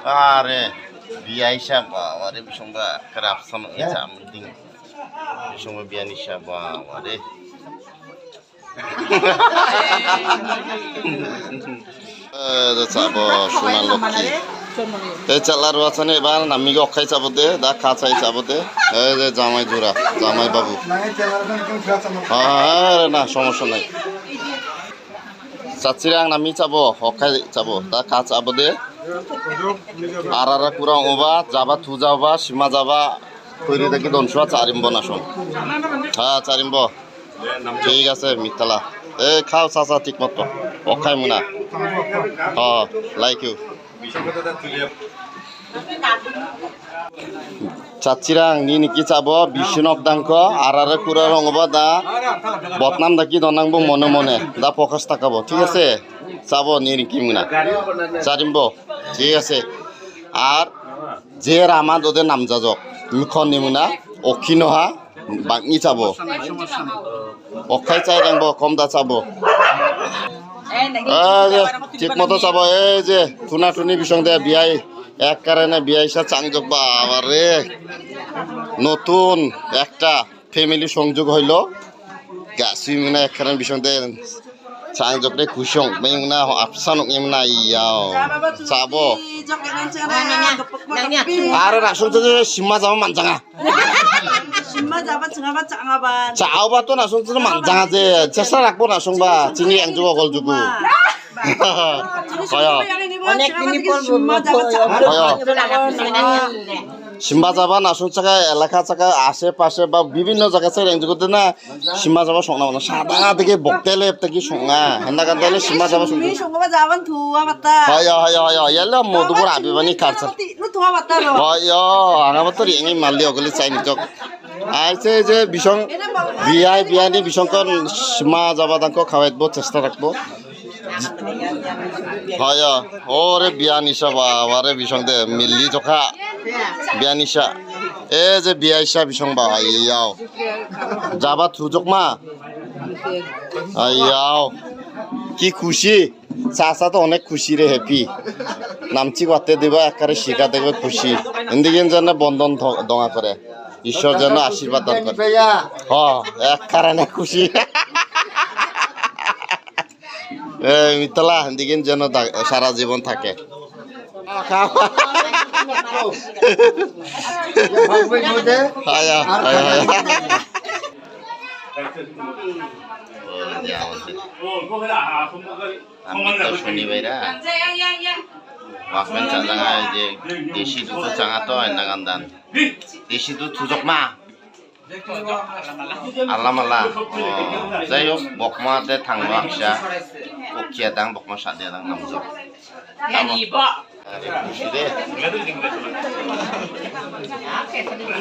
Are biaya siapa? Are bisa nggak kerap sama kita mending bisa nggak biaya siapa? Are চাবো সোনা লক্ষ্মী এই চালার বাছানে এবার নামিকে অক্ষাই চাবো দে দা খাঁচাই চাবো দে এই যে জামাই জোড়া জামাই বাবু হ্যাঁ না সমস্যা নাই চাচ্ছিরা আং নামি চাবো অক্ষাই চাবো দা খা চাবো দে আর কুরাং ওবা যাবা থু যাবা সীমা যাবা কইরে দেখি দনসুয়া চারিম্ব না শোন হ্যাঁ চারিম্ব ঠিক আছে মিতালা এ খাও চাচা ঠিক মতো অক্ষাই মুনা লাইক ইউ চাচ্ছিরাং নি নিকি চাবো বিশ্বনব দাংক আর কুরা রঙবা দা বদনাম দাকি দনাংবো মনে মনে দা ফকাস তাকাবো ঠিক আছে চাবো নি নিকি মুনা চারিম্ব ঠিক আছে আর যে রামা দোদে নামজাজক মিখন নিমুনা অক্ষি নহা বাংনি চাবো অক্ষাই চাই রাংবো কম দা চাবো ঠিক মতো চাবো এই যে টুনা টুনি বিসং দে বিয়াই এক কারণে বিয়াইসা চাংযোগ বাবার রে নতুন একটা ফ্যামিলি সংযোগ হইল গাছি মানে এক কারণে বিসং দে চাংযোগ রে খুশং না আপসানক না ইয়াও চাবো আর রাসুন যে সীমা যাবো মানজাঙা চাওবা তো নাসং মানজাঙা যে চেষ্টা রাখবো নাসংবা চিনি একযোগ অকল যুগু সিম্বা যাবা নাসুন চাকা এলাকা চাকা আশেপাশে বা বিভিন্ন জায়গা চাই রেঞ্জ করতে না সিম্বা যাবা সংনা মানে সাদা থেকে বকতেলে থেকে সংনা হেন্দা কান্দালে সিম্বা যাবা হয় হয় হয় হয় এলে মধুপুর আবিবানি কারচার হয় আঙাবার তো রিঙি মারলি অগলি চাই নিচক আইছে যে বিসং বিয়াই বিয়ানি বিসংকর সীমা যাবা তাঙ্ক খাওয়াইব চেষ্টা রাখবো হয় ওরে বিয়া নিশা বাবারে বিসং দে মিল্লি জখা বিয়া নিশা এ যে বিয়া ইসা বিসং বা আইয়াও যাবা থুজক মা আইয়াও কি খুশি চাচা তো অনেক খুশি রে হ্যাপি নামচি করতে দিবা একারে শিখা দেখবে খুশি এদিকে যেন বন্ধন দঙা করে ঈশ্বর যেন আশীর্বাদ দান করে এক কারণে খুশি মিতলা দিকে যেন সারা জীবন থাকে শনিবাইরা ওয়াকম্যান চাঙ্গা যে দেশি দুধ চাঙ্গা তো আইনা গান্দান দেশি দুধ সুযোগ মা আল্লাহ মাল্লা যাই হোক বকমাতে থাকবো আকসা অক্ষিয়া দাং বকমা সাদিয়া দাং নামজক খুশি রে